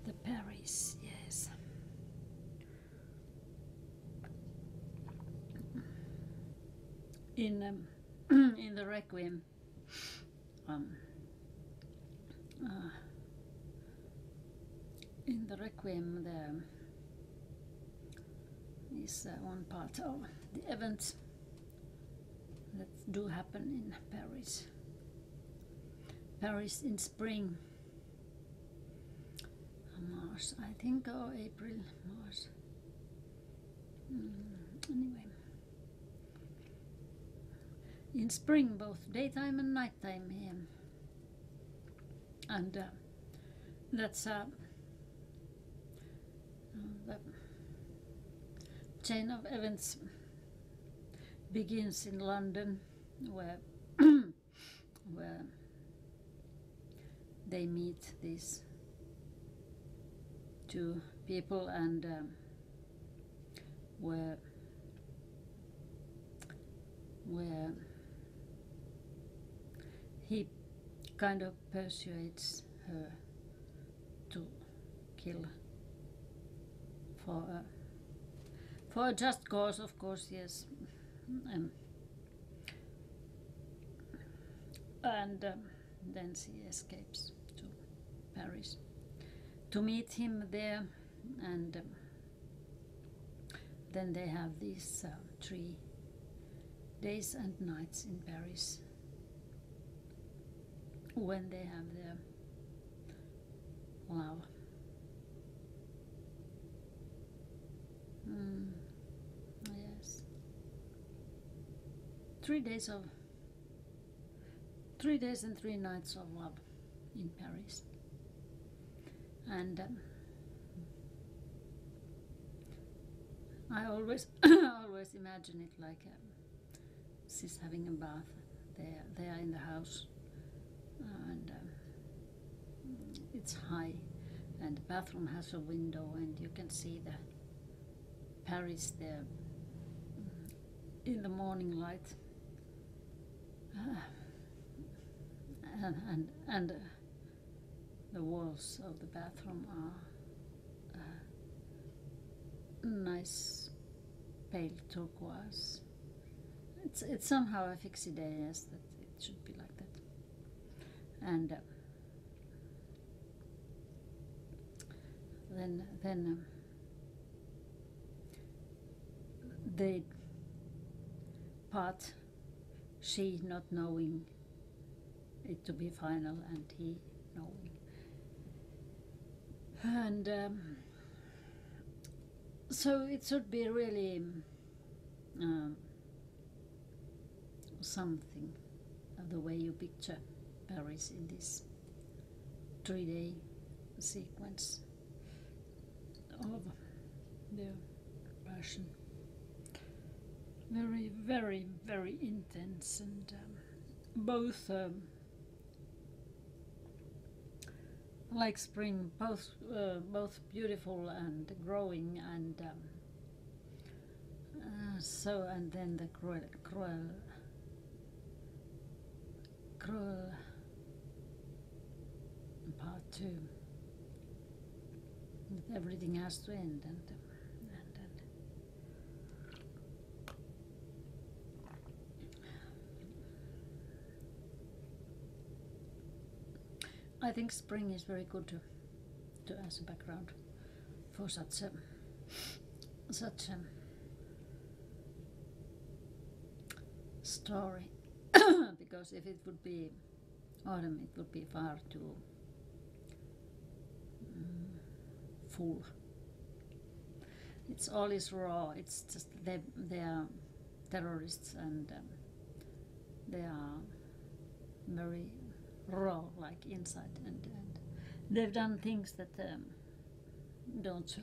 The Paris, yes. In in the Requiem, there is one part of the events that do happen in Paris. Paris in spring, March, I think, or April, March. Anyway, in spring, both daytime and nighttime here, and that's the chain of events begins in London, where where they meet these two people, and where he kind of persuades her to kill for a just cause, of course, yes. And then she escapes to Paris to meet him there, and then they have these 3 days and nights in Paris when they have their love. Yes. 3 days and 3 nights of love in Paris. And I always always imagine it like she's having a bath. They are in the house, and it's high, and the bathroom has a window, and you can see the Paris there in the morning light, and the walls of the bathroom are nice pale turquoise. It's somehow a fixed idea, yes, that it should be like that. And then they part, she not knowing it to be final, and he knowing. And so it should be really something of the way you picture Paris in this 3-day sequence of their passion. Very, very, very intense, and both like spring, both beautiful and growing, and so, and then the cruel part too, that everything has to end, and I think spring is very good to as a background for such a story, because if it would be autumn, it would be far too full. It's all is raw. It's just they are terrorists, and they are very raw, like inside, and they've done things that don't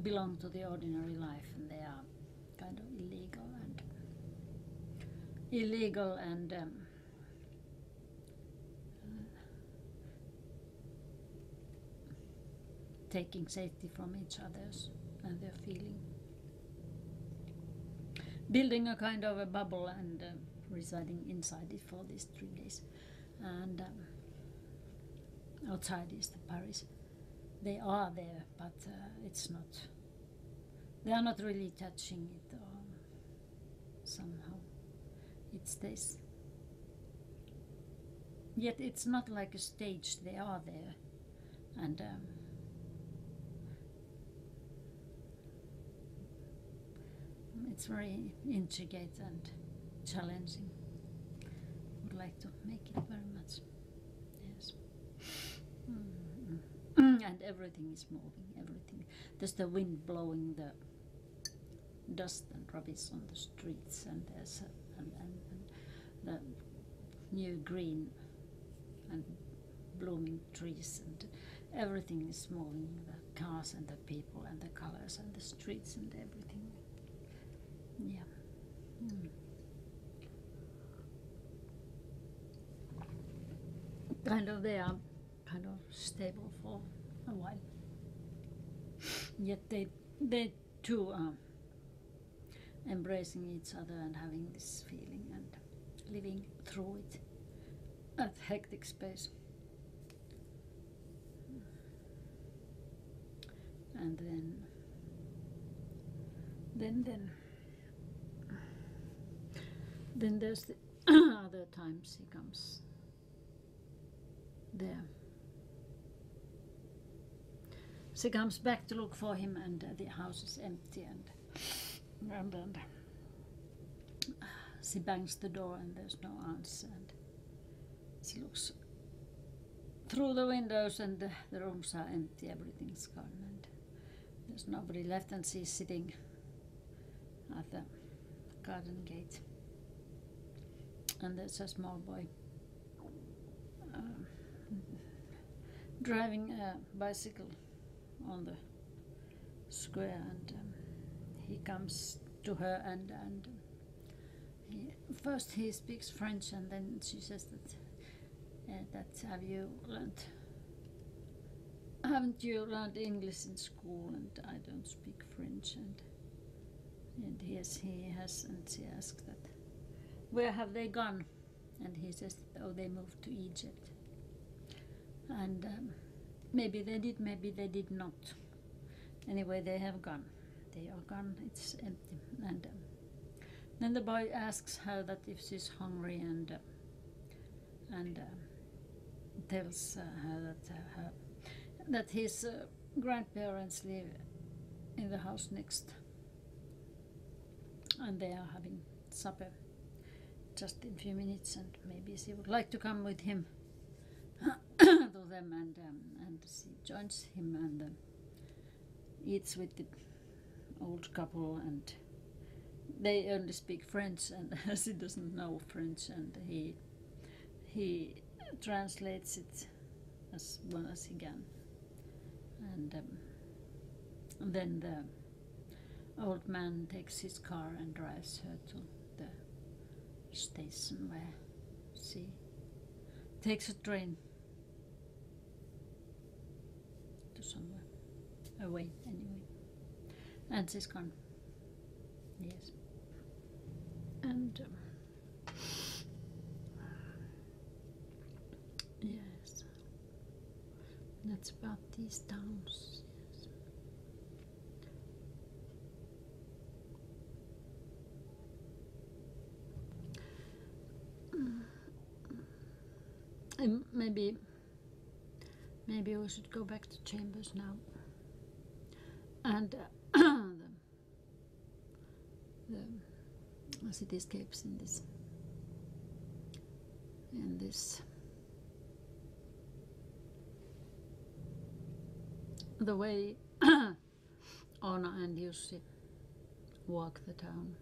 belong to the ordinary life, and they are kind of illegal, illegal and taking safety from each other's and their feeling. Building a kind of a bubble and residing inside it for these 3 days. And outside is the Paris. They are there, but it's not. They are not really touching it, or somehow it stays. Yet it's not like a stage. They are there, and it's very intricate and challenging. Would like to make it very much. Yes. And everything is moving. Everything. There's the wind blowing the dust and rubbish on the streets, and there's and the new green and blooming trees, and everything is moving. The cars and the people and the colors and the streets and everything. Yeah. Kind of they are kind of stable for a while. Yet they too are embracing each other and having this feeling and living through it at hectic space. And then there's the other times he comes there. She comes back to look for him, and the house is empty, and she bangs the door, and there's no answer, and she looks through the windows, and the rooms are empty, everything's gone, and there's nobody left, and she's sitting at the garden gate, and there's a small boy driving a bicycle on the square, and he comes to her, and first he speaks French, and then she says that haven't you learned English in school? And I don't speak French, and yes, he has, and she asks that where have they gone, and he says that, oh, they moved to Egypt, and maybe they did, maybe they did not. Anyway, they have gone. They are gone. It's empty. And then the boy asks her that if she's hungry, and tells her that his grandparents live in the house next, and they are having supper just in a few minutes, and maybe she would like to come with him to them, and she joins him and eats with the old couple, and they only speak French, and she doesn't know French, and he translates it as well as he can, and then the old man takes his car and drives her to the station where she takes a train to somewhere away anyway, and she's gone. Yes. And yes, that's about these towns. Yes. And maybe we should go back to Chambers now, and the cityscapes in this the way Anna and Jussi walk the town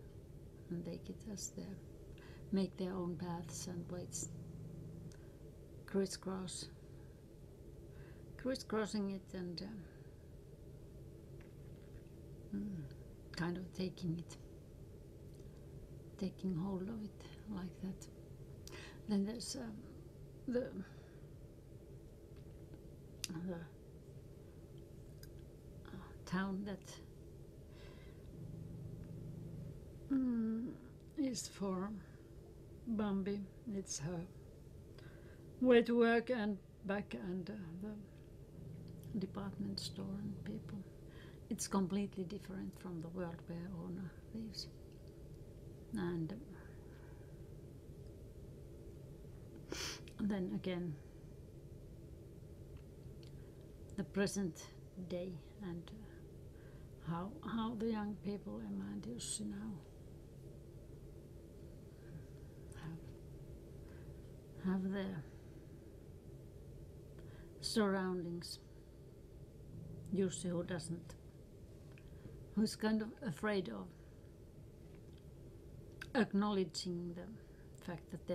and take it as their, make their own paths and ways, crisscrossing it, and kind of taking it taking hold of it like that. Then there's the town that is for Bambi. It's her way to work and back, and the department store and people. It's completely different from the world where Ona lives. And then again, the present day and how the young people, Emma and Jussi, now have their surroundings. Jussi, who's kind of afraid of acknowledging the fact that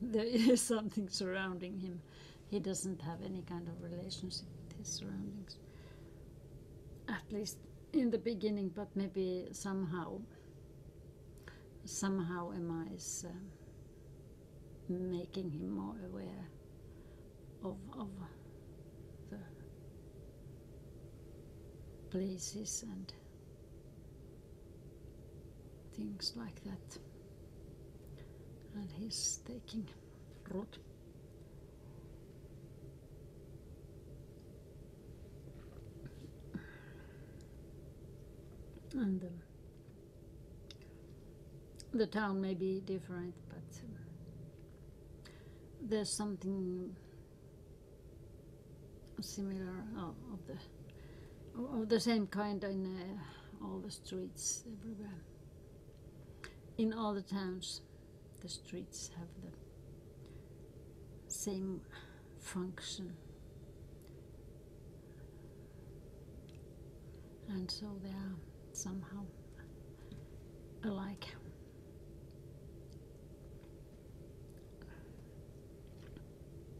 there is something surrounding him. He doesn't have any kind of relationship with his surroundings, at least in the beginning, but maybe somehow Emma is making him more aware of the places and things like that, and he's taking root. And the town may be different, but there's something similar of the same kind in all the streets everywhere. In all the towns, the streets have the same function, and so they are somehow alike.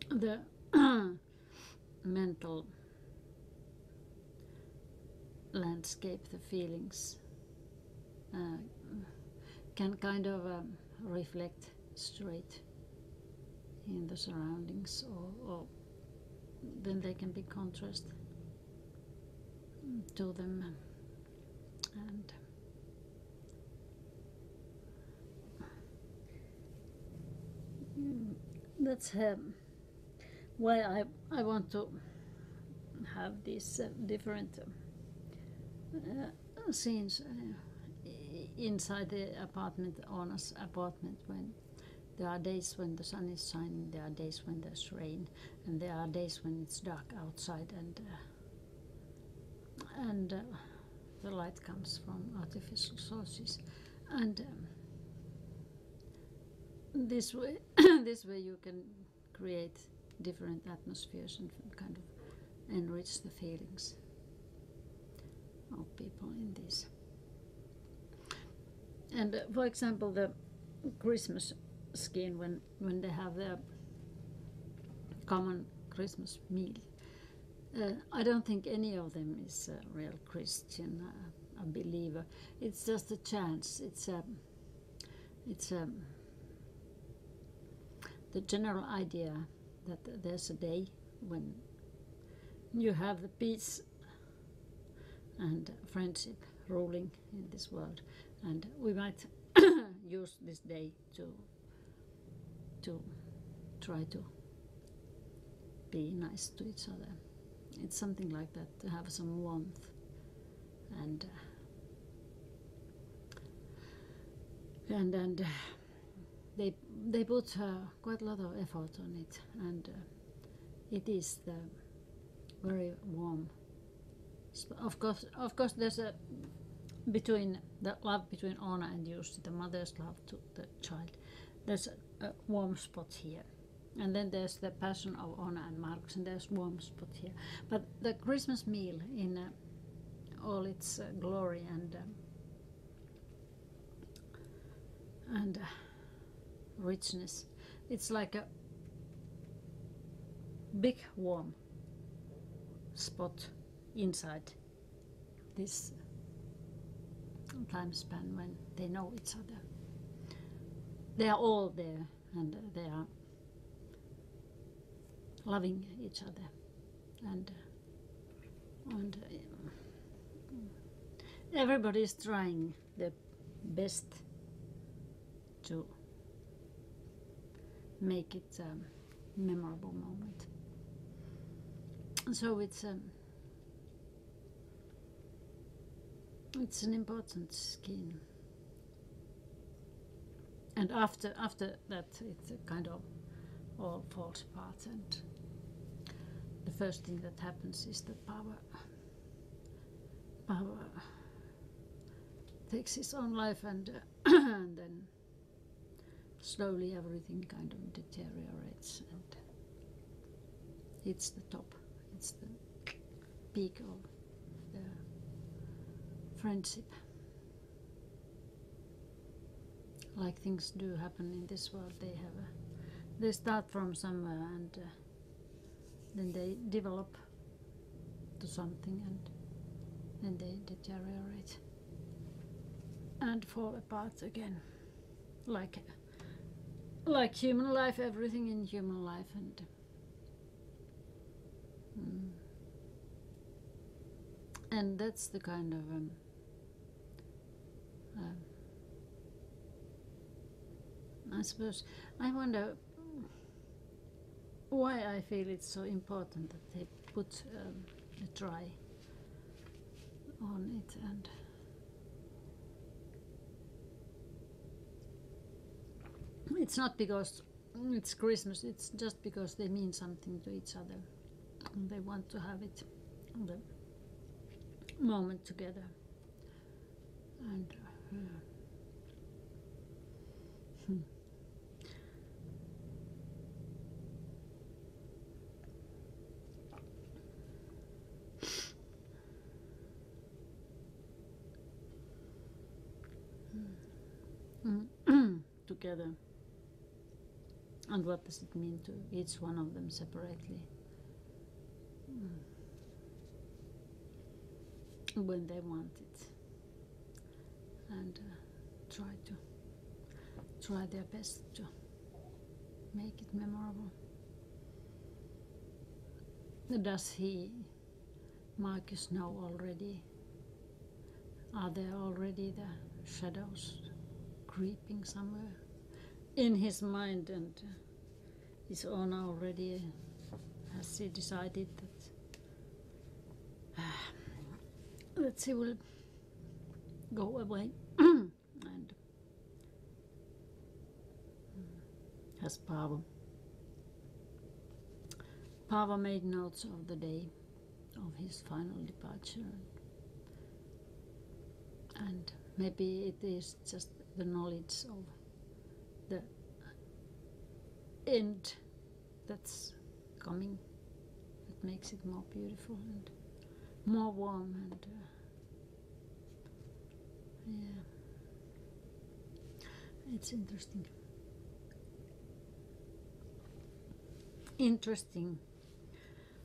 The mental landscape, the feelings, can kind of reflect straight in the surroundings, or then they can be contrast to them, and that's why I want to have these different scenes inside the apartment, Ona's apartment, when there are days when the sun is shining, there are days when there's rain, and there are days when it's dark outside, and the light comes from artificial sources, and this way you can create different atmospheres and kind of enrich the feelings of people in this. And for example, the Christmas scheme, when they have their common Christmas meal, I don't think any of them is a real Christian, a believer. It's just a chance. It's the general idea that there's a day when you have the peace and friendship ruling in this world, and we might use this day to try to be nice to each other. It's something like that, to have some warmth, and they put quite a lot of effort on it, and it is the very warm. Of course, there's a the love between Ona and Jussi, the mother's love to the child. There's a warm spot here, and then there's the passion of Ona and Markus, and there's warm spot here. But the Christmas meal in all its glory and richness, it's like a big warm spot inside this time span when they know each other. they are all there, and they are loving each other, and everybody is trying their best to make it a memorable moment. So it's an important scheme. And after that, it kind of all falls apart, and the first thing that happens is that Paavo takes his own life, and and then slowly everything kind of deteriorates, and it's the top, it's the peak of their friendship. Like things do happen in this world, they start from somewhere, and then they develop to something, and then they deteriorate and fall apart again, like human life, everything in human life. And that's the kind of I suppose I wonder why I feel it's so important that they put a try on it, and it's not because it's Christmas, it's just because they mean something to each other and they want to have it, the moment together. And together. And what does it mean to each one of them separately? When they want it, and try their best to make it memorable. Does Marcus know already? Are there already the shadows creeping somewhere in his mind, and is Oona already, has he decided that she will go away? And has Paavo made notes of the day of his final departure, and maybe it is just the knowledge of the end that's coming that makes it more beautiful and more warm, and yeah, it's interesting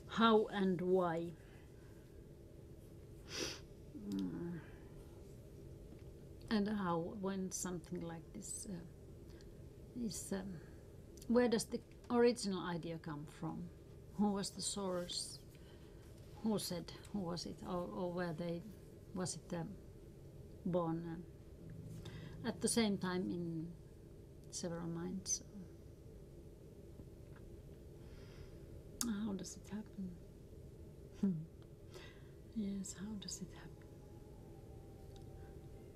how and why and how, when something like this is where does the original idea come from? Who was the source? Who said? Who was it? Or was it born at the same time in several minds? How does it happen? Yes, how does it happen?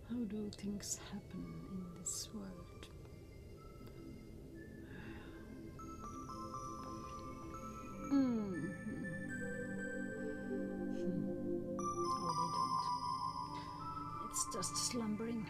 How do things happen in this world? Or they don't. It's just slumbering.